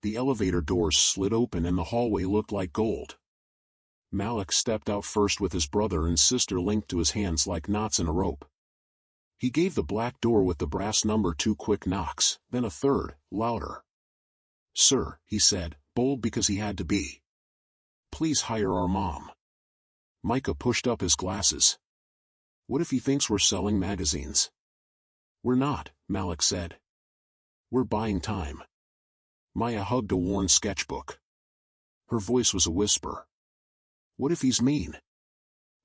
The elevator doors slid open and the hallway looked like gold. Malik stepped out first with his brother and sister linked to his hands like knots in a rope. He gave the black door with the brass number 2 quick knocks, then a third, louder. "Sir," he said, bold because he had to be. "Please hire our mom." Micah pushed up his glasses. "What if he thinks we're selling magazines?" "We're not," Malik said. "We're buying time." Maya hugged a worn sketchbook. Her voice was a whisper. "What if he's mean?"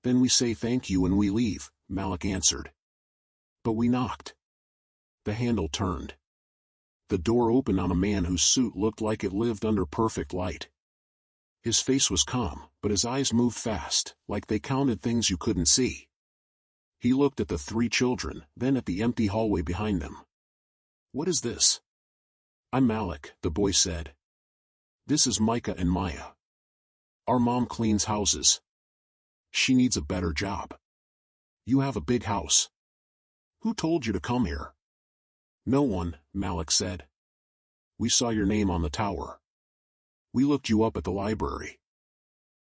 "Then we say thank you and we leave," Malik answered. "But we knocked." The handle turned. The door opened on a man whose suit looked like it lived under perfect light. His face was calm, but his eyes moved fast, like they counted things you couldn't see. He looked at the 3 children, then at the empty hallway behind them. "What is this?" "I'm Malik," the boy said. "This is Micah and Maya. Our mom cleans houses. She needs a better job. You have a big house. Who told you to come here?" "No one," Malik said. "We saw your name on the tower. We looked you up at the library.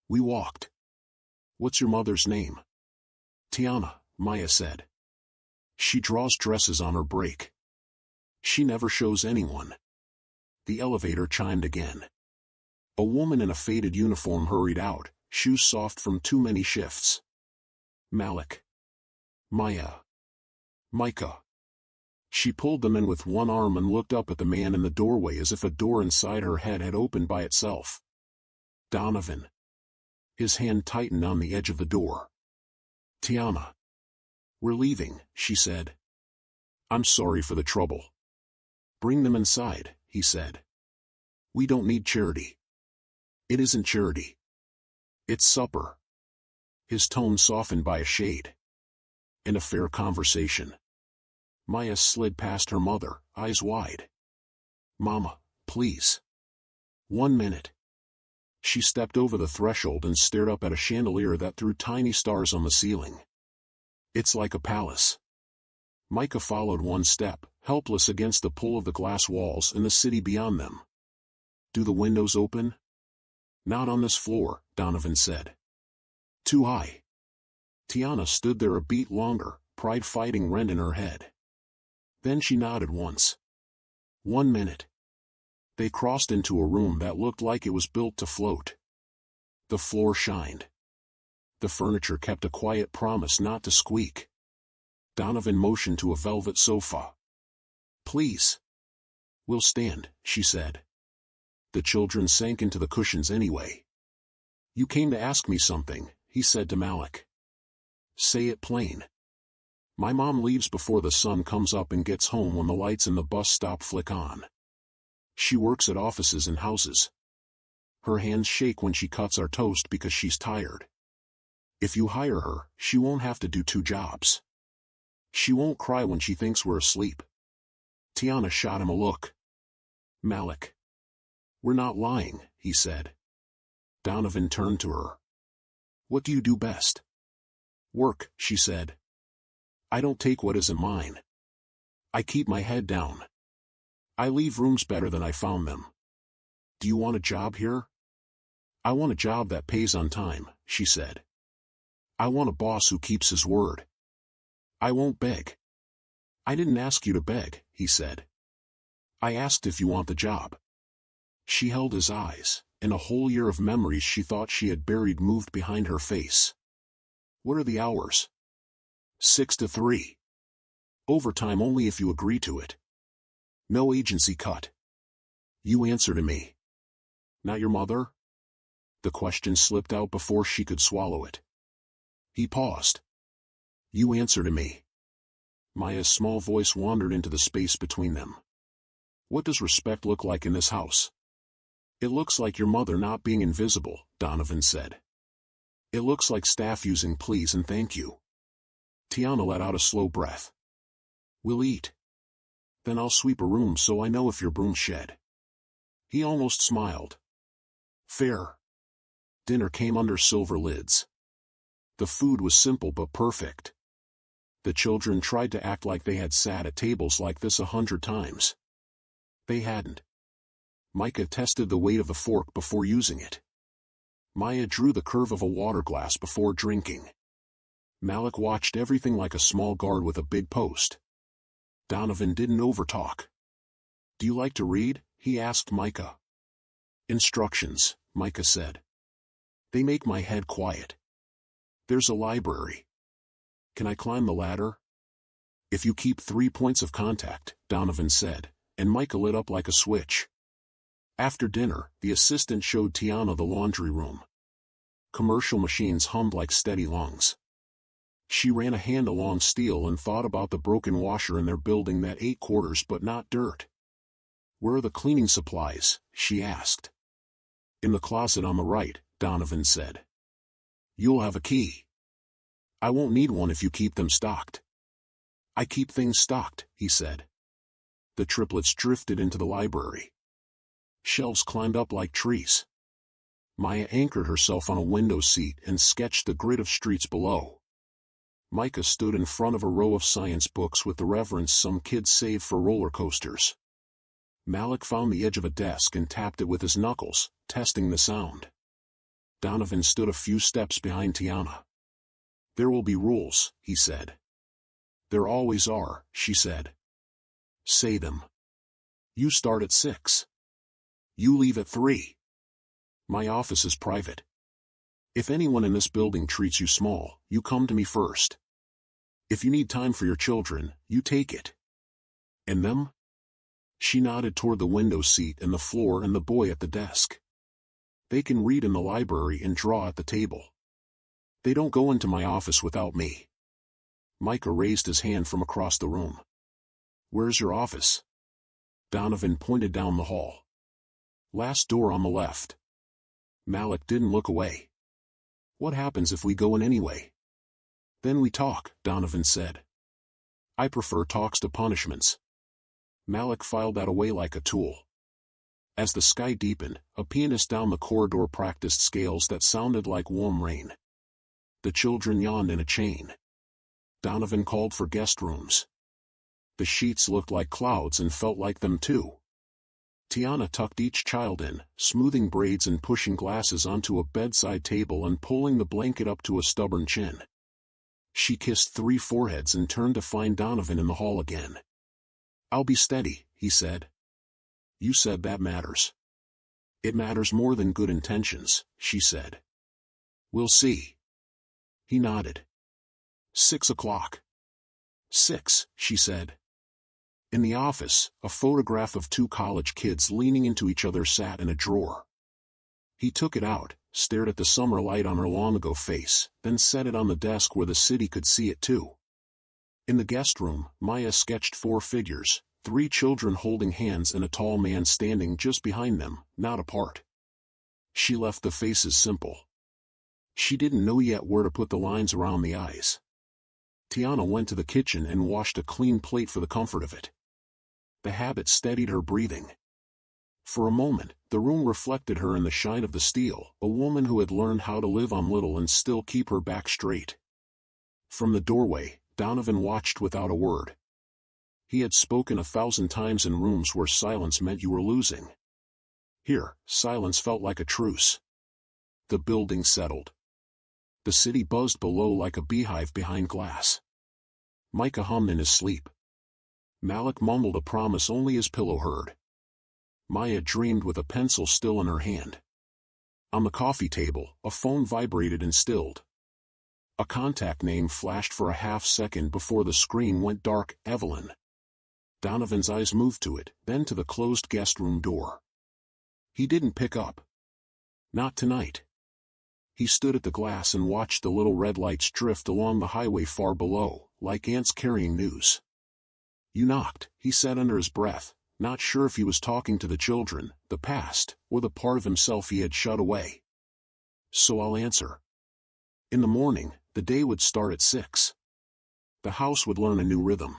We walked." "What's your mother's name?" "Tiana," Maya said. "She draws dresses on her break. She never shows anyone." The elevator chimed again. A woman in a faded uniform hurried out, shoes soft from too many shifts. "Malik. Maya. Micah." She pulled them in with one arm and looked up at the man in the doorway as if a door inside her head had opened by itself. "Donovan." His hand tightened on the edge of the door. "Tiana." "We're leaving," she said. "I'm sorry for the trouble." "Bring them inside," he said. "We don't need charity." "It isn't charity. It's supper." His tone softened by a shade. "And a fair conversation." Maya slid past her mother, eyes wide. "Mama, please. 1 minute." She stepped over the threshold and stared up at a chandelier that threw tiny stars on the ceiling. "It's like a palace." Micah followed one step, helpless against the pull of the glass walls and the city beyond them. "Do the windows open?" "Not on this floor," Donovan said. "Too high." Tiana stood there a beat longer, pride fighting rent in her head. Then she nodded once. 1 minute. They crossed into a room that looked like it was built to float. The floor shined. The furniture kept a quiet promise not to squeak. Donovan motioned to a velvet sofa. "Please." "We'll stand," she said. The children sank into the cushions anyway. "You came to ask me something," he said to Malik. "Say it plain." "My mom leaves before the sun comes up and gets home when the lights in the bus stop flick on. She works at offices and houses. Her hands shake when she cuts our toast because she's tired. If you hire her, she won't have to do 2 jobs. She won't cry when she thinks we're asleep." Tiana shot him a look. "Malik." "We're not lying," he said. Donovan turned to her. "What do you do best?" "Work," she said. "I don't take what isn't mine. I keep my head down. I leave rooms better than I found them." "Do you want a job here?" "I want a job that pays on time," she said. "I want a boss who keeps his word. I won't beg." "I didn't ask you to beg," he said. "I asked if you want the job." She held his eyes, and a whole year of memories she thought she had buried moved behind her face. "What are the hours?" 6 to 3. Overtime only if you agree to it. No agency cut. You answer to me. Not your mother? The question slipped out before she could swallow it. He paused. You answer to me. Maya's small voice wandered into the space between them. What does respect look like in this house? It looks like your mother not being invisible, Donovan said. It looks like staff using please and thank you. Tiana let out a slow breath. We'll eat. Then I'll sweep a room so I know if your broom's shed. He almost smiled. Fair. Dinner came under silver lids. The food was simple but perfect. The children tried to act like they had sat at tables like this 100 times. They hadn't. Micah tested the weight of the fork before using it. Maya drew the curve of a water glass before drinking. Malik watched everything like a small guard with a big post. Donovan didn't overtalk. "Do you like to read?" he asked Micah. "Instructions," Micah said. "They make my head quiet." "There's a library." "Can I climb the ladder?" "If you keep 3 points of contact," Donovan said, and Micah lit up like a switch. After dinner, the assistant showed Tiana the laundry room. Commercial machines hummed like steady lungs. She ran a hand along steel and thought about the broken washer in their building that ate quarters but not dirt. "Where are the cleaning supplies?" she asked. "In the closet on the right," Donovan said. "You'll have a key." "I won't need one if you keep them stocked." "I keep things stocked," he said. The triplets drifted into the library. Shelves climbed up like trees. Maya anchored herself on a window seat and sketched the grid of streets below. Micah stood in front of a row of science books with the reverence some kids save for roller coasters. Malik found the edge of a desk and tapped it with his knuckles, testing the sound. Donovan stood a few steps behind Tiana. "There will be rules," he said. "There always are," she said. "Say them." "You start at 6. You leave at 3. My office is private. If anyone in this building treats you small, you come to me first. If you need time for your children, you take it." "And them?" She nodded toward the window seat and the floor and the boy at the desk. "They can read in the library and draw at the table. They don't go into my office without me." Micah raised his hand from across the room. "Where's your office?" Donovan pointed down the hall. "Last door on the left." Malik didn't look away. "What happens if we go in anyway?" "Then we talk," Donovan said. "I prefer talks to punishments." Malik filed that away like a tool. As the sky deepened, a pianist down the corridor practiced scales that sounded like warm rain. The children yawned in a chain. Donovan called for guest rooms. The sheets looked like clouds and felt like them too. Tiana tucked each child in, smoothing braids and pushing glasses onto a bedside table and pulling the blanket up to a stubborn chin. She kissed 3 foreheads and turned to find Donovan in the hall again. "I'll be steady," he said. "You said that matters." "It matters more than good intentions," she said. "We'll see." He nodded. 6 o'clock. 6, she said. In the office, a photograph of 2 college kids leaning into each other sat in a drawer. He took it out, stared at the summer light on her long-ago face, then set it on the desk where the city could see it too. In the guest room, Maya sketched 4 figures, 3 children holding hands and a tall man standing just behind them, not apart. She left the faces simple. She didn't know yet where to put the lines around the eyes. Tiana went to the kitchen and washed a clean plate for the comfort of it. The habit steadied her breathing. For a moment, the room reflected her in the shine of the steel, a woman who had learned how to live on little and still keep her back straight. From the doorway, Donovan watched without a word. He had spoken 1,000 times in rooms where silence meant you were losing. Here, silence felt like a truce. The building settled. The city buzzed below like a beehive behind glass. Micah hummed in his sleep. Malik mumbled a promise only his pillow heard. Maya dreamed with a pencil still in her hand. On the coffee table, a phone vibrated and stilled. A contact name flashed for a half-second before the screen went dark. Evelyn. Donovan's eyes moved to it, then to the closed guest room door. He didn't pick up. Not tonight. He stood at the glass and watched the little red lights drift along the highway far below, like ants carrying news. "You knocked," he said under his breath, not sure if he was talking to the children, the past, or the part of himself he had shut away. "So I'll answer." In the morning, the day would start at 6. The house would learn a new rhythm.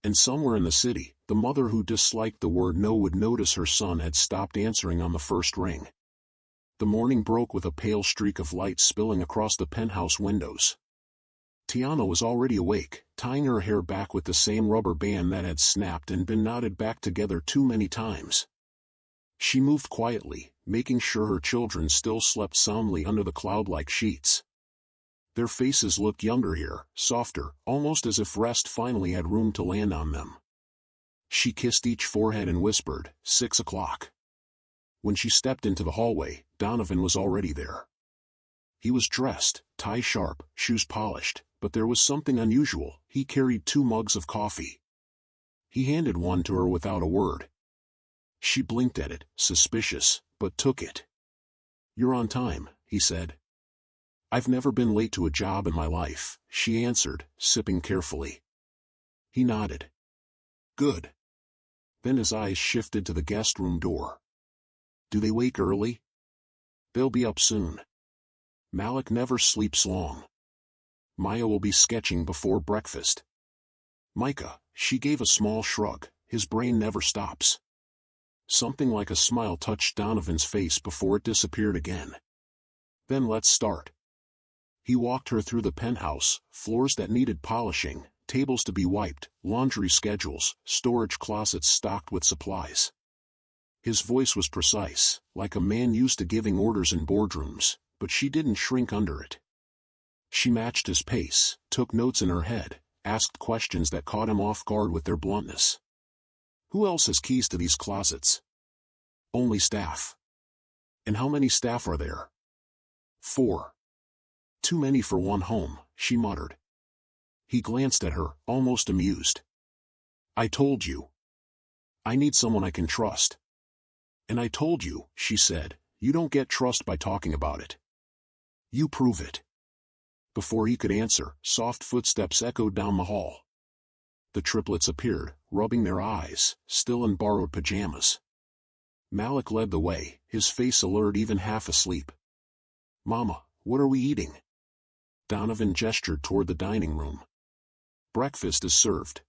And somewhere in the city, the mother who disliked the word no would notice her son had stopped answering on the first ring. The morning broke with a pale streak of light spilling across the penthouse windows. Tiana was already awake, tying her hair back with the same rubber band that had snapped and been knotted back together too many times. She moved quietly, making sure her children still slept soundly under the cloud-like sheets. Their faces looked younger here, softer, almost as if rest finally had room to land on them. She kissed each forehead and whispered, 6 o'clock. When she stepped into the hallway, Donovan was already there. He was dressed, tie sharp, shoes polished, but there was something unusual. He carried 2 mugs of coffee. He handed one to her without a word. She blinked at it, suspicious, but took it. "You're on time," he said. "I've never been late to a job in my life," she answered, sipping carefully. He nodded. "Good." Then his eyes shifted to the guest room door. "Do they wake early?" "They'll be up soon. Malik never sleeps long. Maya will be sketching before breakfast. Micah," she gave a small shrug, "his brain never stops." Something like a smile touched Donovan's face before it disappeared again. "Then let's start." He walked her through the penthouse, floors that needed polishing, tables to be wiped, laundry schedules, storage closets stocked with supplies. His voice was precise, like a man used to giving orders in boardrooms, but she didn't shrink under it. She matched his pace, took notes in her head, asked questions that caught him off guard with their bluntness. "Who else has keys to these closets?" "Only staff." "And how many staff are there?" "4. Too many for one home," she muttered. He glanced at her, almost amused. "I told you. I need someone I can trust." "And I told you," she said, "you don't get trust by talking about it." "You prove it." Before he could answer, soft footsteps echoed down the hall. The triplets appeared, rubbing their eyes, still in borrowed pajamas. Malik led the way, his face alert, even half asleep. "Mama, what are we eating?" Donovan gestured toward the dining room. "Breakfast is served."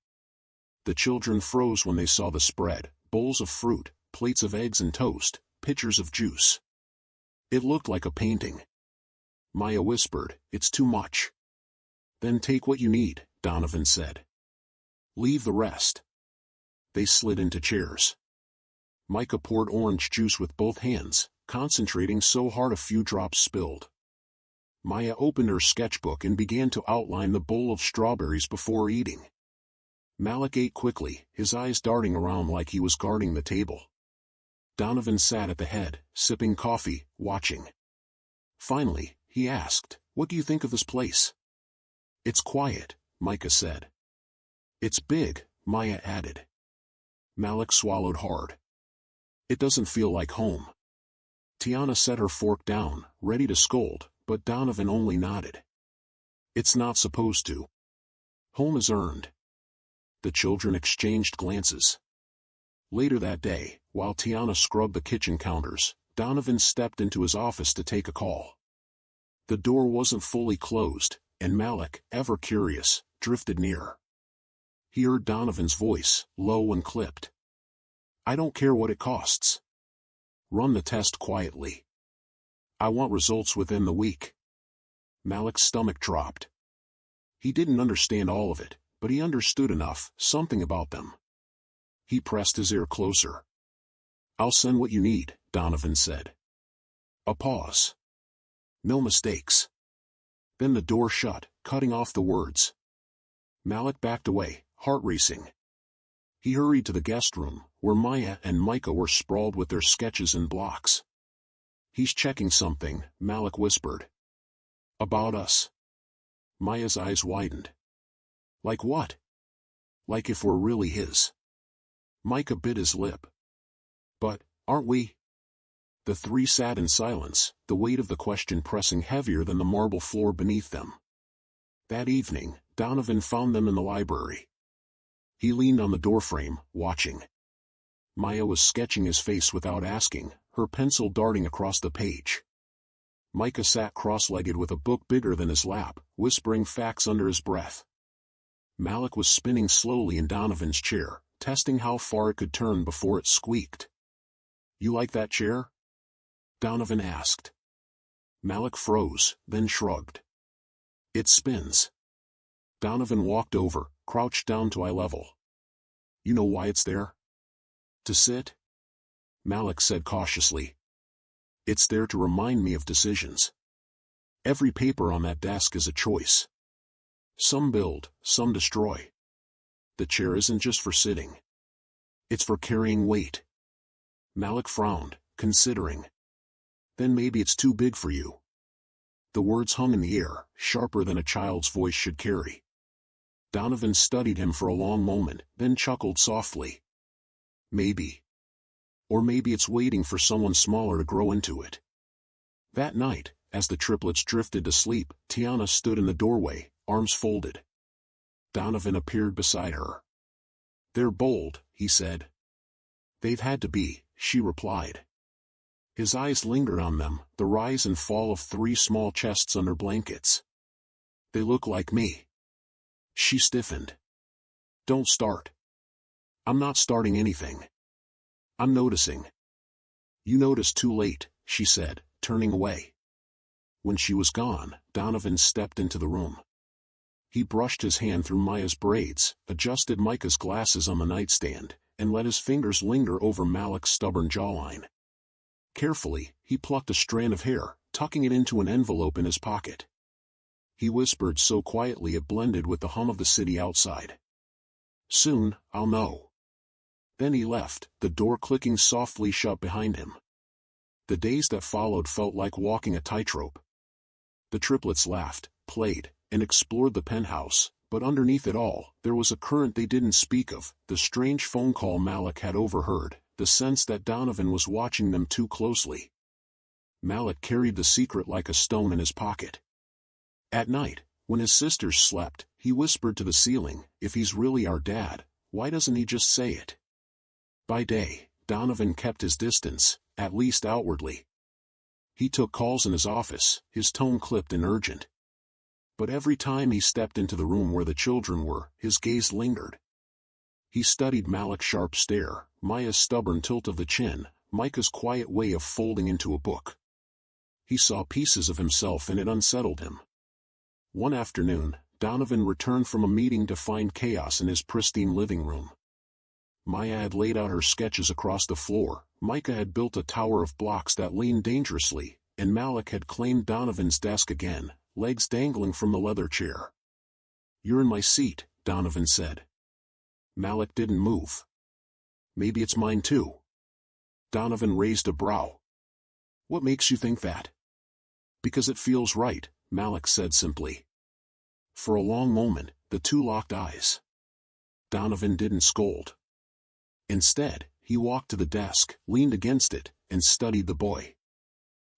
The children froze when they saw the spread, bowls of fruit, plates of eggs and toast, pitchers of juice. It looked like a painting. Maya whispered, "It's too much." "Then take what you need," Donovan said. "Leave the rest." They slid into chairs. Micah poured orange juice with both hands, concentrating so hard a few drops spilled. Maya opened her sketchbook and began to outline the bowl of strawberries before eating. Malik ate quickly, his eyes darting around like he was guarding the table. Donovan sat at the head, sipping coffee, watching. Finally, he asked, "What do you think of this place?" "It's quiet," Micah said. "It's big," Maya added. Malik swallowed hard. "It doesn't feel like home." Tiana set her fork down, ready to scold, but Donovan only nodded. "It's not supposed to. Home is earned." The children exchanged glances. Later that day, while Tiana scrubbed the kitchen counters, Donovan stepped into his office to take a call. The door wasn't fully closed, and Malik, ever curious, drifted near. He heard Donovan's voice, low and clipped. "I don't care what it costs. Run the test quietly. I want results within the week." Malik's stomach dropped. He didn't understand all of it, but he understood enough, something about them. He pressed his ear closer. "I'll send what you need," Donovan said. A pause. "No mistakes." Then the door shut, cutting off the words. Malik backed away, heart racing. He hurried to the guest room, where Maya and Micah were sprawled with their sketches and blocks. "He's checking something," Malik whispered. "About us." Maya's eyes widened. "Like what?" "Like if we're really his." Micah bit his lip. "But, aren't we?" The three sat in silence, the weight of the question pressing heavier than the marble floor beneath them. That evening, Donovan found them in the library. He leaned on the doorframe, watching. Maya was sketching his face without asking, her pencil darting across the page. Micah sat cross-legged with a book bigger than his lap, whispering facts under his breath. Malik was spinning slowly in Donovan's chair, testing how far it could turn before it squeaked. "You like that chair?" Donovan asked. Malik froze, then shrugged. "It spins." Donovan walked over, crouched down to eye level. "You know why it's there?" "To sit?" Malik said cautiously. It's there to remind me of decisions. Every paper on that desk is a choice. Some build, some destroy. The chair isn't just for sitting. It's for carrying weight. Malik frowned, considering. Then maybe it's too big for you. The words hung in the air, sharper than a child's voice should carry. Donovan studied him for a long moment, then chuckled softly. Maybe. Or maybe it's waiting for someone smaller to grow into it. That night, as the triplets drifted to sleep, Tiana stood in the doorway, arms folded. Donovan appeared beside her. They're bold, he said. They've had to be, she replied. His eyes lingered on them, the rise and fall of 3 small chests under blankets. They look like me. She stiffened. Don't start. I'm not starting anything. I'm noticing. You noticed too late, she said, turning away. When she was gone, Donovan stepped into the room. He brushed his hand through Maya's braids, adjusted Micah's glasses on the nightstand, and let his fingers linger over Malik's stubborn jawline. Carefully, he plucked a strand of hair, tucking it into an envelope in his pocket. He whispered so quietly it blended with the hum of the city outside. Soon, I'll know. Then he left, the door clicking softly shut behind him. The days that followed felt like walking a tightrope. The triplets laughed, played, and explored the penthouse, but underneath it all, there was a current they didn't speak of, the strange phone call Malik had overheard, the sense that Donovan was watching them too closely. Malik carried the secret like a stone in his pocket. At night, when his sisters slept, he whispered to the ceiling, if he's really our dad, why doesn't he just say it? By day, Donovan kept his distance, at least outwardly. He took calls in his office, his tone clipped and urgent. But every time he stepped into the room where the children were, his gaze lingered. He studied Malik's sharp stare, Maya's stubborn tilt of the chin, Micah's quiet way of folding into a book. He saw pieces of himself and it unsettled him. One afternoon, Donovan returned from a meeting to find chaos in his pristine living room. Maya had laid out her sketches across the floor, Micah had built a tower of blocks that leaned dangerously, and Malik had claimed Donovan's desk again, legs dangling from the leather chair. You're in my seat, Donovan said. Malik didn't move. Maybe it's mine too. Donovan raised a brow. What makes you think that? Because it feels right, Malik said simply. For a long moment, the two locked eyes. Donovan didn't scold. Instead, he walked to the desk, leaned against it, and studied the boy.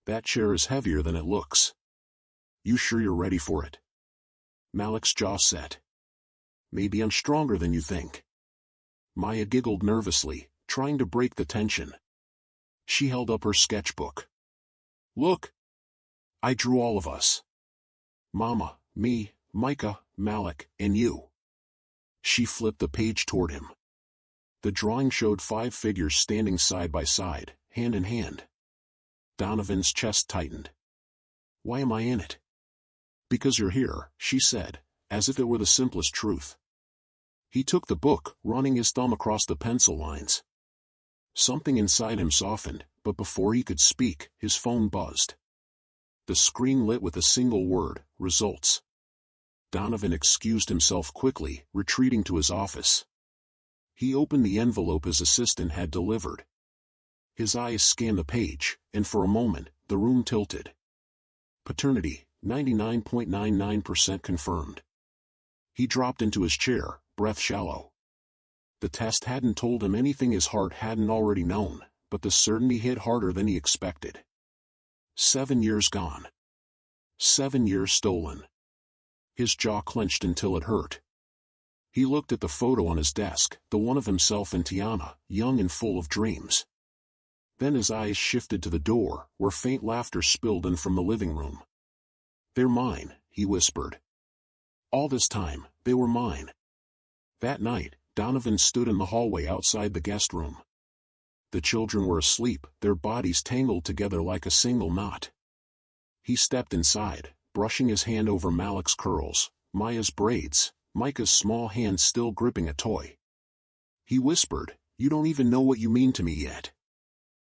That chair is heavier than it looks. You sure you're ready for it? Malik's jaw set. Maybe I'm stronger than you think. Maya giggled nervously, trying to break the tension. She held up her sketchbook. Look! I drew all of us. Mama, me, Micah, Malik, and you. She flipped the page toward him. The drawing showed 5 figures standing side by side, hand in hand. Donovan's chest tightened. Why am I in it? Because you're here, she said, as if it were the simplest truth. He took the book, running his thumb across the pencil lines. Something inside him softened, but before he could speak, his phone buzzed. The screen lit with a single word, results. Donovan excused himself quickly, retreating to his office. He opened the envelope his assistant had delivered. His eyes scanned the page, and for a moment, the room tilted. Paternity, 99.99% confirmed. He dropped into his chair, breath shallow. The test hadn't told him anything his heart hadn't already known, but the certainty hit harder than he expected. 7 years gone. 7 years stolen. His jaw clenched until it hurt. He looked at the photo on his desk, the one of himself and Tiana, young and full of dreams. Then his eyes shifted to the door, where faint laughter spilled in from the living room. They're mine, he whispered. All this time, they were mine. That night, Donovan stood in the hallway outside the guest room. The children were asleep, their bodies tangled together like a single knot. He stepped inside, brushing his hand over Malik's curls, Maya's braids, Micah's small hand still gripping a toy. He whispered, "You don't even know what you mean to me yet."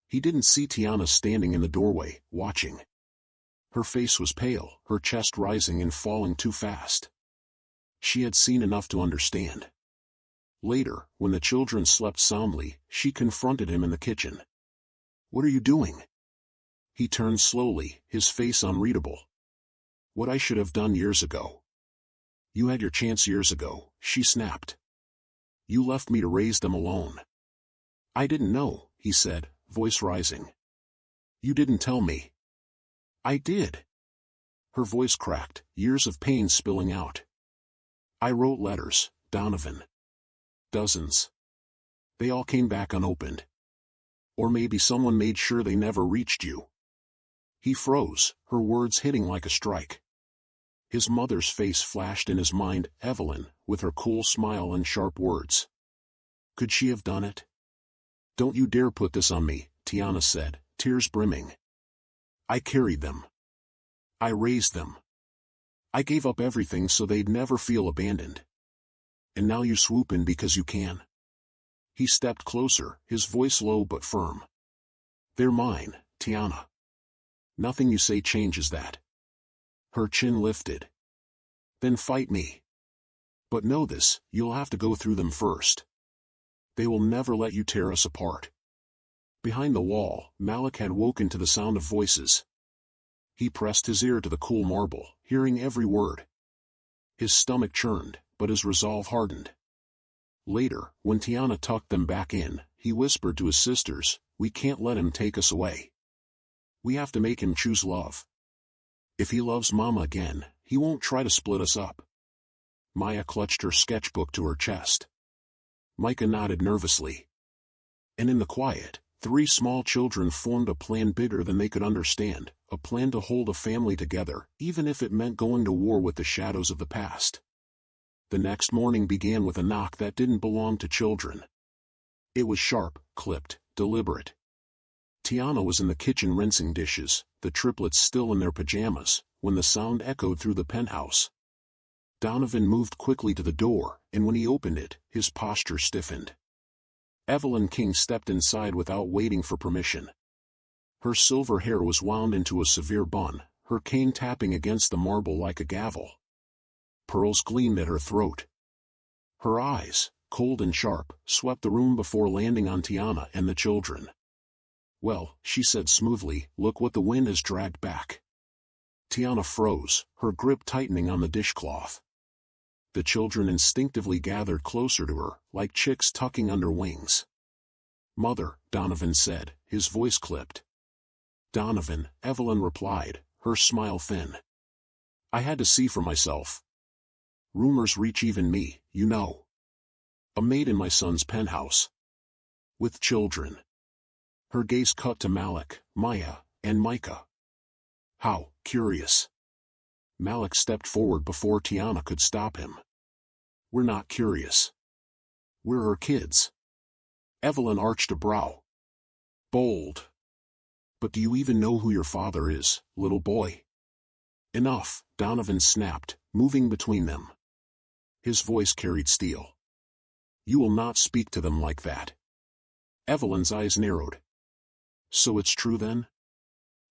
He didn't see Tiana standing in the doorway, watching. Her face was pale, her chest rising and falling too fast. She had seen enough to understand. Later, when the children slept soundly, she confronted him in the kitchen. "What are you doing?" He turned slowly, his face unreadable. "What I should have done years ago." "You had your chance years ago," she snapped. "You left me to raise them alone." "I didn't know," he said, voice rising. "You didn't tell me." "I did." Her voice cracked, years of pain spilling out. "I wrote letters, Donovan. Dozens. They all came back unopened. Or maybe someone made sure they never reached you." He froze, her words hitting like a strike. His mother's face flashed in his mind, Evelyn, with her cool smile and sharp words. Could she have done it? "Don't you dare put this on me," Tiana said, tears brimming. "I carried them. I raised them. I gave up everything so they'd never feel abandoned. And now you swoop in because you can?" He stepped closer, his voice low but firm. "They're mine, Tiana. Nothing you say changes that." Her chin lifted. "Then fight me. But know this, you'll have to go through them first. They will never let you tear us apart." Behind the wall, Malik had woken to the sound of voices. He pressed his ear to the cool marble, hearing every word. His stomach churned, but his resolve hardened. Later, when Tiana tucked them back in, he whispered to his sisters, "We can't let him take us away. We have to make him choose love. If he loves Mama again, he won't try to split us up." Maya clutched her sketchbook to her chest. Micah nodded nervously. And in the quiet, 3 small children formed a plan bigger than they could understand, a plan to hold a family together, even if it meant going to war with the shadows of the past. The next morning began with a knock that didn't belong to children. It was sharp, clipped, deliberate. Tiana was in the kitchen rinsing dishes, the triplets still in their pajamas, when the sound echoed through the penthouse. Donovan moved quickly to the door, and when he opened it, his posture stiffened. Evelyn King stepped inside without waiting for permission. Her silver hair was wound into a severe bun, her cane tapping against the marble like a gavel. Pearls gleamed at her throat. Her eyes, cold and sharp, swept the room before landing on Tiana and the children. "Well," she said smoothly, "look what the wind has dragged back." Tiana froze, her grip tightening on the dishcloth. The children instinctively gathered closer to her, like chicks tucking under wings. "Mother," Donovan said, his voice clipped. "Donovan," Evelyn replied, her smile thin. "I had to see for myself. Rumors reach even me, you know. A maid in my son's penthouse. With children." Her gaze cut to Malik, Maya, and Micah. "How curious." Malik stepped forward before Tiana could stop him. "We're not curious. We're her kids." Evelyn arched a brow. "Bold. But do you even know who your father is, little boy?" "Enough," Donovan snapped, moving between them. His voice carried steel. "You will not speak to them like that." Evelyn's eyes narrowed. "So it's true then?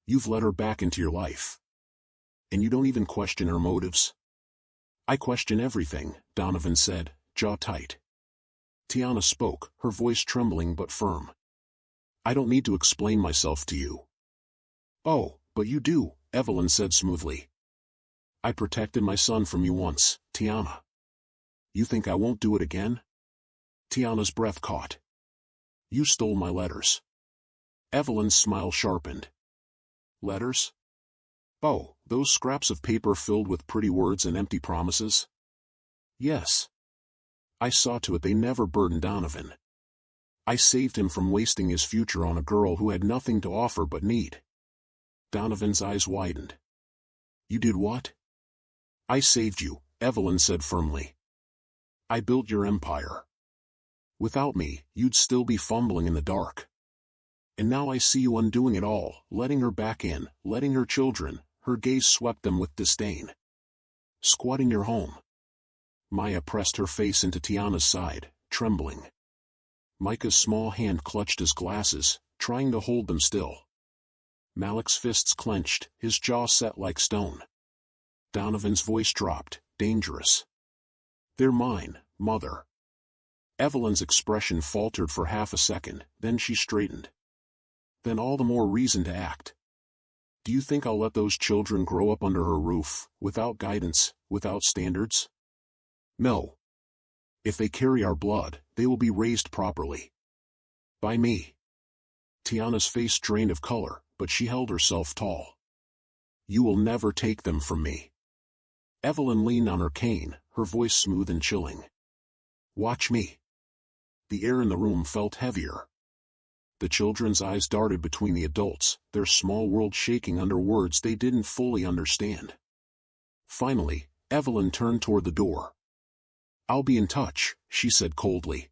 You've let her back into your life. And you don't even question her motives?" "I question everything," Donovan said, jaw tight. Tiana spoke, her voice trembling but firm. "I don't need to explain myself to you." "Oh, but you do," Evelyn said smoothly. "I protected my son from you once, Tiana. You think I won't do it again?" Tiana's breath caught. "You stole my letters." Evelyn's smile sharpened. "Letters? Oh, those scraps of paper filled with pretty words and empty promises?" "Yes. I saw to it they never burdened Donovan. I saved him from wasting his future on a girl who had nothing to offer but need." Donovan's eyes widened. "You did what?" "I saved you," Evelyn said firmly. "I built your empire. Without me, you'd still be fumbling in the dark. And now I see you undoing it all, letting her back in, letting her children," her gaze swept them with disdain. "Squat in your home." Maya pressed her face into Tiana's side, trembling. Micah's small hand clutched his glasses, trying to hold them still. Malik's fists clenched, his jaw set like stone. Donovan's voice dropped, dangerous. They're mine, Mother. Evelyn's expression faltered for half a second, then she straightened. Then all the more reason to act. Do you think I'll let those children grow up under her roof, without guidance, without standards? No. If they carry our blood, they will be raised properly. By me. Tiana's face drained of color, but she held herself tall. You will never take them from me. Evelyn leaned on her cane, her voice smooth and chilling. Watch me. The air in the room felt heavier. The children's eyes darted between the adults, their small world shaking under words they didn't fully understand. Finally, Evelyn turned toward the door. I'll be in touch, she said coldly.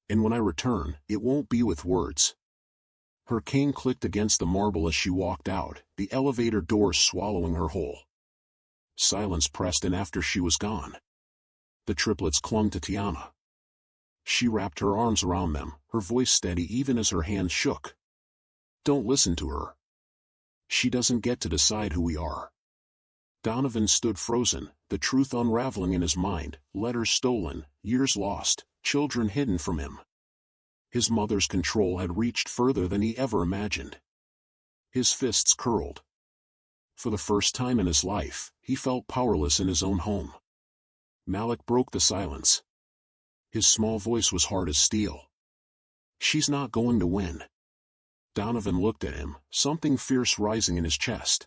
And when I return, it won't be with words. Her cane clicked against the marble as she walked out, the elevator doors swallowing her whole. Silence pressed in after she was gone. The triplets clung to Tiana. She wrapped her arms around them, her voice steady even as her hands shook. Don't listen to her. She doesn't get to decide who we are. Donovan stood frozen, the truth unraveling in his mind, letters stolen, years lost, children hidden from him. His mother's control had reached further than he ever imagined. His fists curled. For the first time in his life, he felt powerless in his own home. Malik broke the silence. His small voice was hard as steel. She's not going to win. Donovan looked at him, something fierce rising in his chest.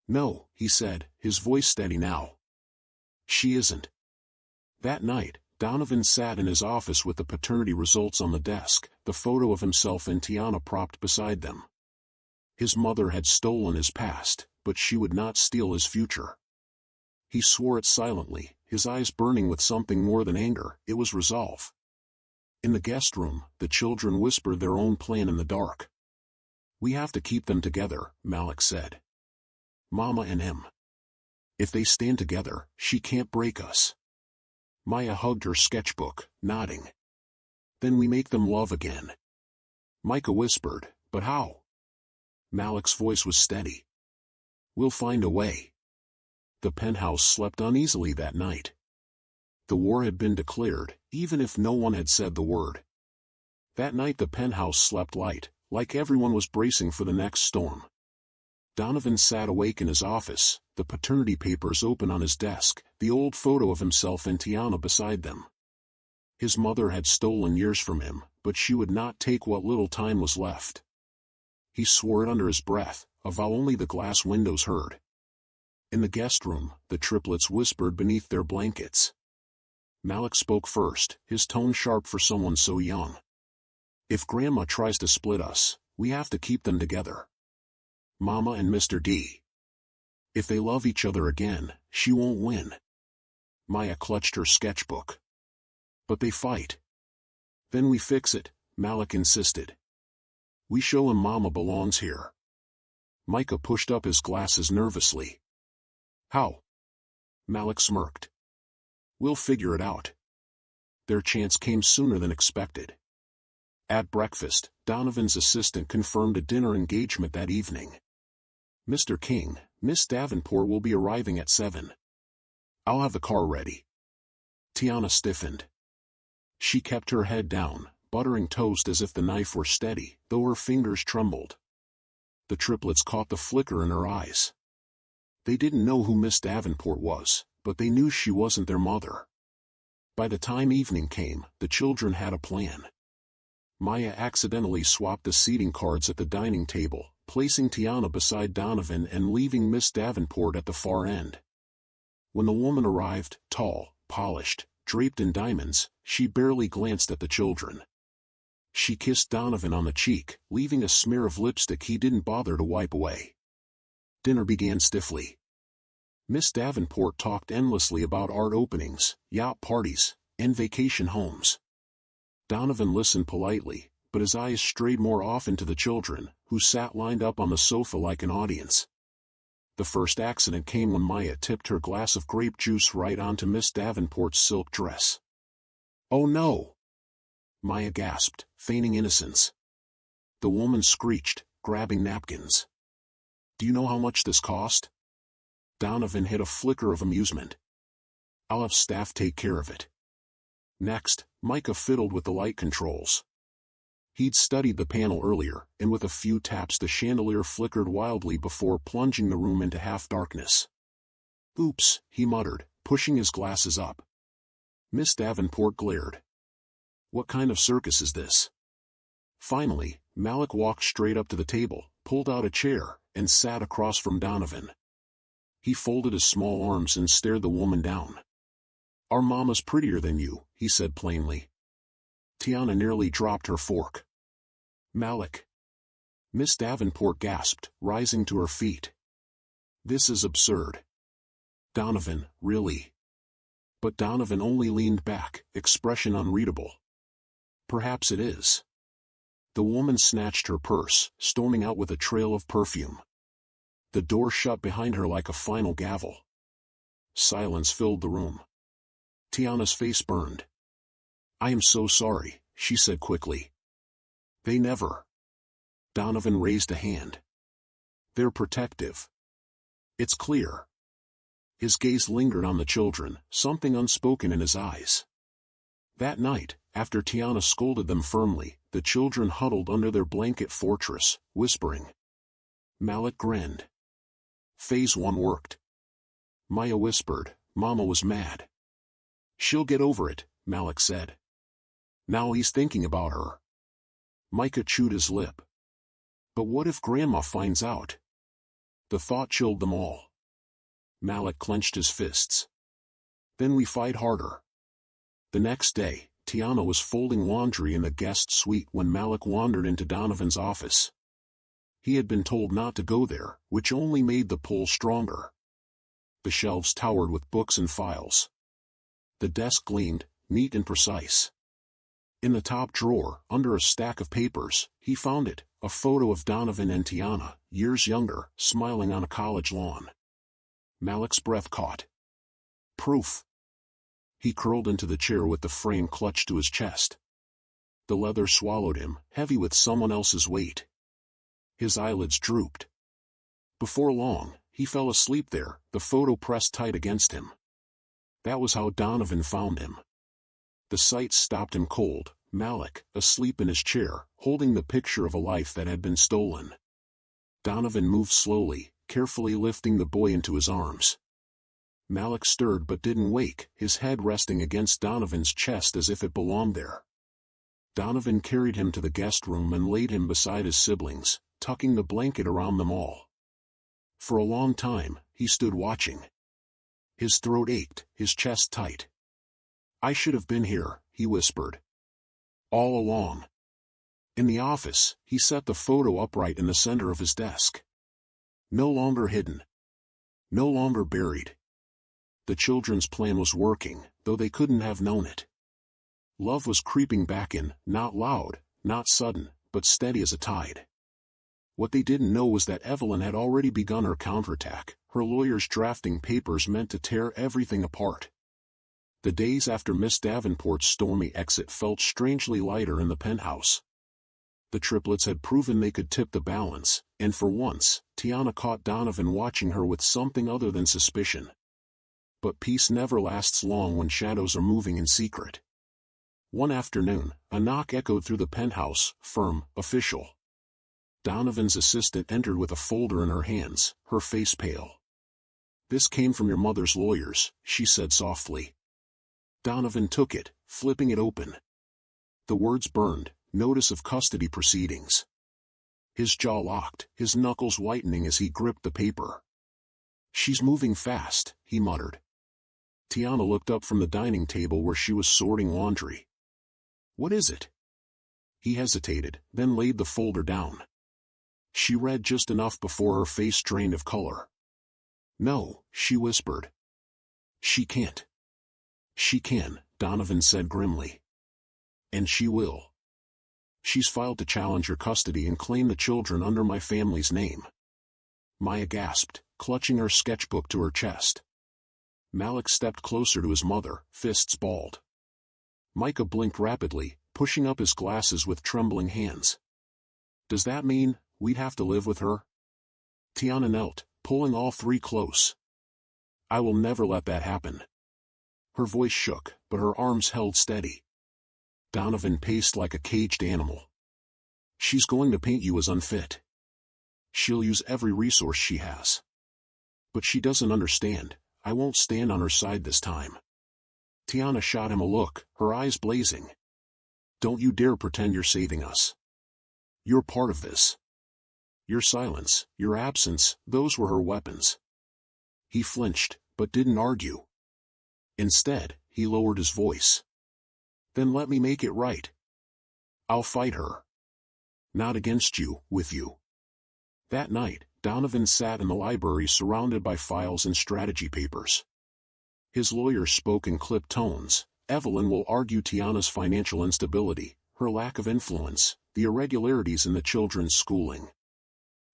No, he said, his voice steady now. She isn't. That night, Donovan sat in his office with the paternity results on the desk, the photo of himself and Tiana propped beside them. His mother had stolen his past, but she would not steal his future. He swore it silently, his eyes burning with something more than anger. It was resolve. In the guest room, the children whispered their own plan in the dark. We have to keep them together, Malik said. Mama and him. If they stand together, she can't break us. Maya hugged her sketchbook, nodding. Then we make them love again. Micah whispered, but how? Malik's voice was steady. We'll find a way. The penthouse slept uneasily that night. The war had been declared, even if no one had said the word. That night the penthouse slept light, like everyone was bracing for the next storm. Donovan sat awake in his office, the paternity papers open on his desk, the old photo of himself and Tiana beside them. His mother had stolen years from him, but she would not take what little time was left. He swore it under his breath, a vow only the glass windows heard. In the guest room, the triplets whispered beneath their blankets. Malik spoke first, his tone sharp for someone so young. If Grandma tries to split us, we have to keep them together. Mama and Mr. D. If they love each other again, she won't win. Maya clutched her sketchbook. But they fight. Then we fix it, Malik insisted. We show him Mama belongs here. Micah pushed up his glasses nervously. How? Malik smirked. We'll figure it out. Their chance came sooner than expected. At breakfast, Donovan's assistant confirmed a dinner engagement that evening. Mr. King, Miss Davenport will be arriving at 7. I'll have the car ready. Tiana stiffened. She kept her head down, buttering toast as if the knife were steady, though her fingers trembled. The triplets caught the flicker in her eyes. They didn't know who Miss Davenport was, but they knew she wasn't their mother. By the time evening came, the children had a plan. Maya accidentally swapped the seating cards at the dining table, placing Tiana beside Donovan and leaving Miss Davenport at the far end. When the woman arrived, tall, polished, draped in diamonds, she barely glanced at the children. She kissed Donovan on the cheek, leaving a smear of lipstick he didn't bother to wipe away. Dinner began stiffly. Miss Davenport talked endlessly about art openings, yacht parties, and vacation homes. Donovan listened politely, but his eyes strayed more often to the children, who sat lined up on the sofa like an audience. The first accident came when Maya tipped her glass of grape juice right onto Miss Davenport's silk dress. Oh no! Maya gasped, feigning innocence. The woman screeched, grabbing napkins. Do you know how much this cost? Donovan hid a flicker of amusement. I'll have staff take care of it. Next, Micah fiddled with the light controls. He'd studied the panel earlier, and with a few taps the chandelier flickered wildly before plunging the room into half-darkness. Oops, he muttered, pushing his glasses up. Miss Davenport glared. What kind of circus is this? Finally, Malik walked straight up to the table, pulled out a chair, and sat across from Donovan. He folded his small arms and stared the woman down. Our mama's prettier than you, he said plainly. Tiana nearly dropped her fork. Malik. Miss Davenport gasped, rising to her feet. This is absurd. Donovan, really? But Donovan only leaned back, expression unreadable. Perhaps it is. The woman snatched her purse, storming out with a trail of perfume. The door shut behind her like a final gavel. Silence filled the room. Tiana's face burned. I am so sorry, she said quickly. They never. Donovan raised a hand. They're protective. It's clear. His gaze lingered on the children, something unspoken in his eyes. That night, after Tiana scolded them firmly, the children huddled under their blanket fortress, whispering. Malik grinned. Phase 1 worked. Maya whispered, Mama was mad. She'll get over it, Malik said. Now he's thinking about her. Micah chewed his lip. But what if Grandma finds out? The thought chilled them all. Malik clenched his fists. Then we fight harder. The next day, Tiana was folding laundry in the guest suite when Malik wandered into Donovan's office. He had been told not to go there, which only made the pull stronger. The shelves towered with books and files. The desk gleamed, neat and precise. In the top drawer, under a stack of papers, he found it, a photo of Donovan and Tiana, years younger, smiling on a college lawn. Malik's breath caught. Proof. He curled into the chair with the frame clutched to his chest. The leather swallowed him, heavy with someone else's weight. His eyelids drooped. Before long, he fell asleep there, the photo pressed tight against him. That was how Donovan found him. The sight stopped him cold, Malik, asleep in his chair, holding the picture of a life that had been stolen. Donovan moved slowly, carefully lifting the boy into his arms. Malik stirred but didn't wake, his head resting against Donovan's chest as if it belonged there. Donovan carried him to the guest room and laid him beside his siblings, tucking the blanket around them all. For a long time, he stood watching. His throat ached, his chest tight. I should have been here, he whispered. All along. In the office, he set the photo upright in the center of his desk. No longer hidden. No longer buried. The children's plan was working, though they couldn't have known it. Love was creeping back in, not loud, not sudden, but steady as a tide. What they didn't know was that Evelyn had already begun her counterattack, her lawyers drafting papers meant to tear everything apart. The days after Miss Davenport's stormy exit felt strangely lighter in the penthouse. The triplets had proven they could tip the balance, and for once, Tiana caught Donovan watching her with something other than suspicion. But peace never lasts long when shadows are moving in secret. One afternoon, a knock echoed through the penthouse, firm, official. Donovan's assistant entered with a folder in her hands, her face pale. This came from your mother's lawyers, she said softly. Donovan took it, flipping it open. The words burned, notice of custody proceedings. His jaw locked, his knuckles whitening as he gripped the paper. She's moving fast, he muttered. Tiana looked up from the dining table where she was sorting laundry. What is it? He hesitated, then laid the folder down. She read just enough before her face drained of color. No, she whispered. She can't. She can, Donovan said grimly. And she will. She's filed to challenge your custody and claim the children under my family's name. Maya gasped, clutching her sketchbook to her chest. Malik stepped closer to his mother, fists balled. Micah blinked rapidly, pushing up his glasses with trembling hands. Does that mean we'd have to live with her? Tiana knelt, pulling all three close. I will never let that happen. Her voice shook, but her arms held steady. Donovan paced like a caged animal. She's going to paint you as unfit. She'll use every resource she has. But she doesn't understand. I won't stand on her side this time. Tiana shot him a look, her eyes blazing. Don't you dare pretend you're saving us. You're part of this. Your silence, your absence, those were her weapons. He flinched, but didn't argue. Instead, he lowered his voice. Then let me make it right. I'll fight her. Not against you, with you. That night, Donovan sat in the library surrounded by files and strategy papers. His lawyer spoke in clipped tones. Evelyn will argue Tiana's financial instability, her lack of influence, the irregularities in the children's schooling.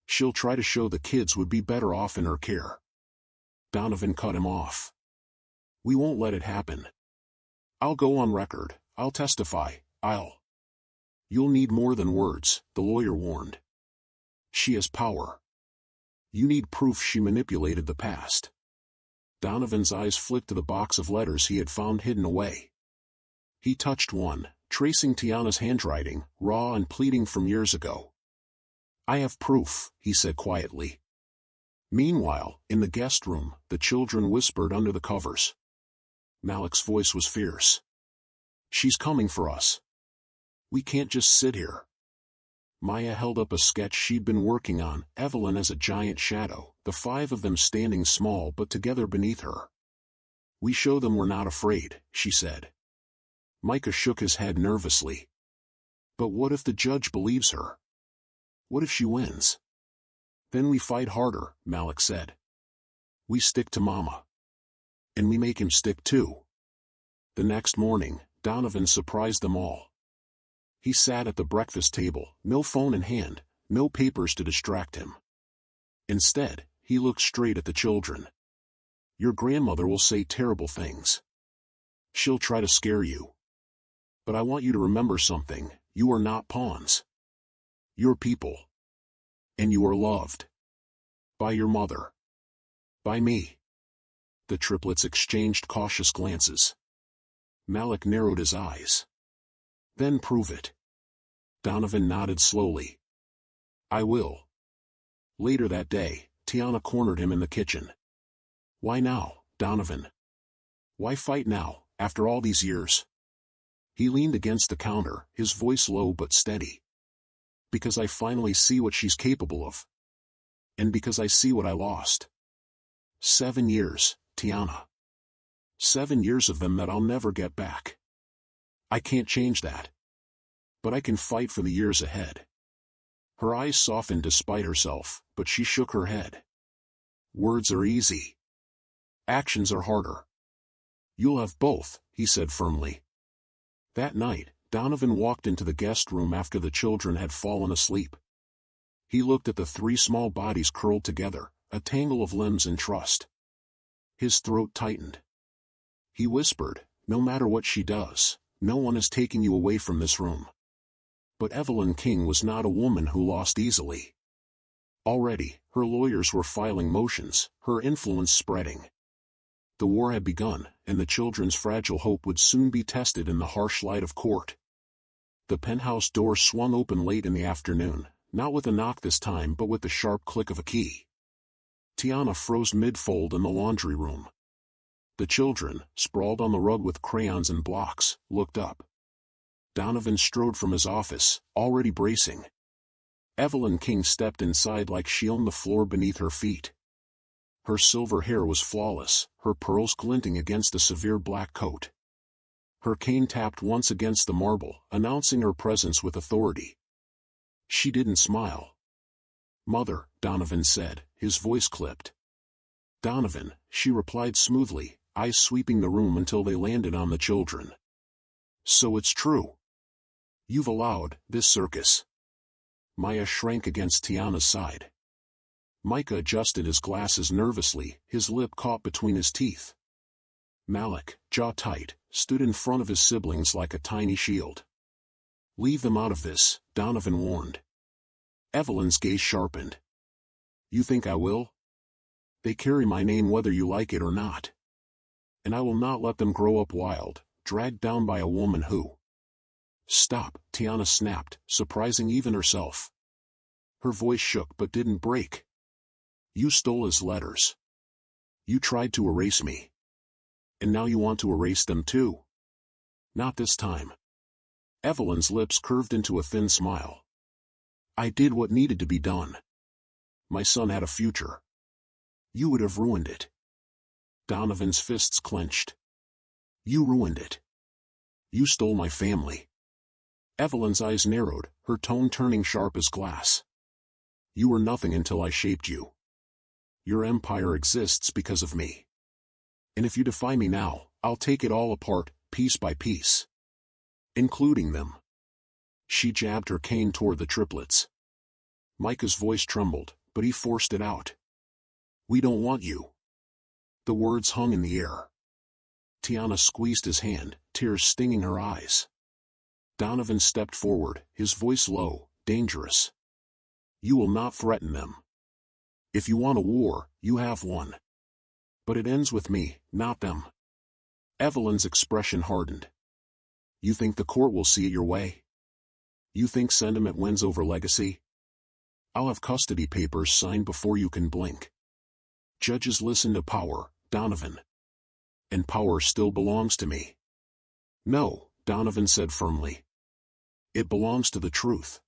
She'll try to show the kids would be better off in her care. Donovan cut him off. We won't let it happen. I'll go on record, I'll testify, You'll need more than words, the lawyer warned. She has power. You need proof she manipulated the past. Donovan's eyes flicked to the box of letters he had found hidden away. He touched one, tracing Tiana's handwriting, raw and pleading from years ago. I have proof, he said quietly. Meanwhile, in the guest room, the children whispered under the covers. Malik's voice was fierce. She's coming for us. We can't just sit here. Maya held up a sketch she'd been working on, Evelyn as a giant shadow, the five of them standing small but together beneath her. We show them we're not afraid, she said. Micah shook his head nervously. But what if the judge believes her? What if she wins? Then we fight harder, Malik said. We stick to Mama. And we make him stick too. The next morning, Donovan surprised them all. He sat at the breakfast table, no phone in hand, no papers to distract him. Instead, he looked straight at the children. Your grandmother will say terrible things. She'll try to scare you. But I want you to remember something, you are not pawns. You're people. And you are loved. By your mother. By me. The triplets exchanged cautious glances. Malik narrowed his eyes. Then prove it. Donovan nodded slowly. I will. Later that day, Tiana cornered him in the kitchen. Why now, Donovan? Why fight now, after all these years? He leaned against the counter, his voice low but steady. Because I finally see what she's capable of. And because I see what I lost. 7 years, Tiana. 7 years of them that I'll never get back. I can't change that. But I can fight for the years ahead. Her eyes softened despite herself, but she shook her head. Words are easy. Actions are harder. You'll have both, he said firmly. That night, Donovan walked into the guest room after the children had fallen asleep. He looked at the 3 small bodies curled together, a tangle of limbs in trust. His throat tightened. He whispered, no matter what she does, no one is taking you away from this room. But Evelyn King was not a woman who lost easily. Already, her lawyers were filing motions, her influence spreading. The war had begun, and the children's fragile hope would soon be tested in the harsh light of court. The penthouse door swung open late in the afternoon, not with a knock this time but with the sharp click of a key. Tiana froze mid-fold in the laundry room. The children, sprawled on the rug with crayons and blocks, looked up. Donovan strode from his office, already bracing. Evelyn King stepped inside like she owned the floor beneath her feet. Her silver hair was flawless, her pearls glinting against a severe black coat. Her cane tapped once against the marble, announcing her presence with authority. She didn't smile. Mother, Donovan said, his voice clipped. Donovan, she replied smoothly, eyes sweeping the room until they landed on the children. So it's true. You've allowed this circus. Maya shrank against Tiana's side. Micah adjusted his glasses nervously, his lip caught between his teeth. Malik, jaw tight, stood in front of his siblings like a tiny shield. Leave them out of this, Donovan warned. Evelyn's gaze sharpened. You think I will? They carry my name whether you like it or not. And I will not let them grow up wild, dragged down by a woman who... Stop, Tiana snapped, surprising even herself. Her voice shook but didn't break. You stole his letters. You tried to erase me. And now you want to erase them too? Not this time. Evelyn's lips curved into a thin smile. I did what needed to be done. My son had a future. You would have ruined it. Donovan's fists clenched. You ruined it. You stole my family. Evelyn's eyes narrowed, her tone turning sharp as glass. You were nothing until I shaped you. Your empire exists because of me. And if you defy me now, I'll take it all apart, piece by piece. Including them. She jabbed her cane toward the triplets. Micah's voice trembled, but he forced it out. We don't want you. The words hung in the air. Tiana squeezed his hand, tears stinging her eyes. Donovan stepped forward, his voice low, dangerous. You will not threaten them. If you want a war, you have one. But it ends with me, not them. Evelyn's expression hardened. You think the court will see it your way? You think sentiment wins over legacy? I'll have custody papers signed before you can blink. Judges listen to power, Donovan. And power still belongs to me. No, Donovan said firmly. It belongs to the truth.